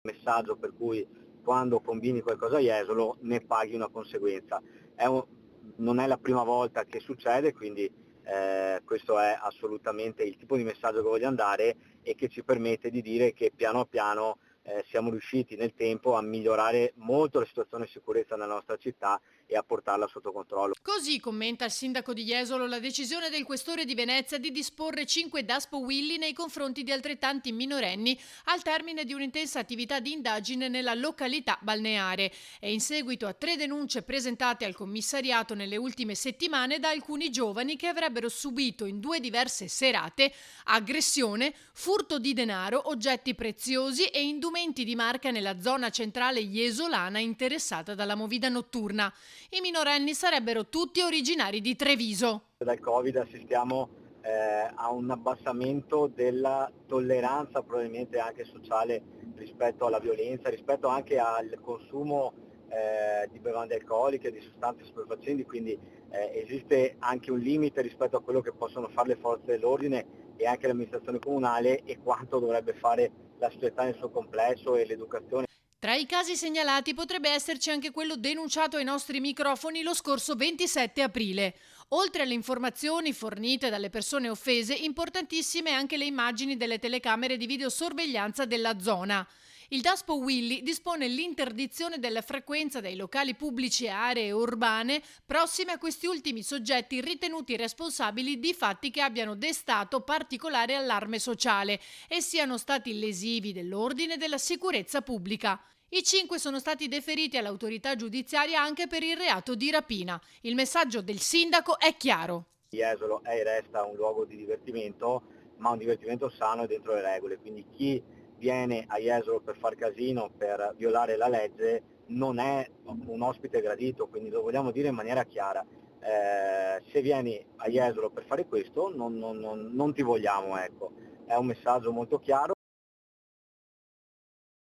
messaggio per cui quando combini qualcosa a Jesolo ne paghi una conseguenza. Non è la prima volta che succede, quindi questo è assolutamente il tipo di messaggio che voglio dare e che ci permette di dire che piano piano siamo riusciti nel tempo a migliorare molto la situazione di sicurezza nella nostra città e a portarla sotto controllo. Così commenta il sindaco di Jesolo la decisione del questore di Venezia di disporre 5 Daspo Willy nei confronti di altrettanti minorenni al termine di un'intensa attività di indagine nella località balneare e in seguito a 3 denunce presentate al commissariato nelle ultime settimane da alcuni giovani che avrebbero subito in 2 diverse serate aggressione, furto di denaro, oggetti preziosi e indumenti di marca nella zona centrale jesolana interessata dalla movida notturna. I minorenni sarebbero tutti originari di Treviso. Dal Covid assistiamo a un abbassamento della tolleranza probabilmente anche sociale rispetto alla violenza, rispetto anche al consumo di bevande alcoliche, di sostanze stupefacenti, quindi esiste anche un limite rispetto a quello che possono fare le forze dell'ordine e anche l'amministrazione comunale e quanto dovrebbe fare la società nel suo complesso e l'educazione. Tra i casi segnalati potrebbe esserci anche quello denunciato ai nostri microfoni lo scorso 27 aprile. Oltre alle informazioni fornite dalle persone offese, importantissime anche le immagini delle telecamere di videosorveglianza della zona. Il Daspo Willy dispone l'interdizione della frequenza dei locali pubblici e aree urbane prossime a questi ultimi soggetti ritenuti responsabili di fatti che abbiano destato particolare allarme sociale e siano stati lesivi dell'ordine e della sicurezza pubblica. I 5 sono stati deferiti all'autorità giudiziaria anche per il reato di rapina. Il messaggio del sindaco è chiaro. Jesolo è e resta un luogo di divertimento, ma un divertimento sano e dentro le regole, quindi chi viene a Jesolo per far casino, per violare la legge, non è un ospite gradito, quindi lo vogliamo dire in maniera chiara. Se vieni a Jesolo per fare questo non ti vogliamo, ecco. È un messaggio molto chiaro.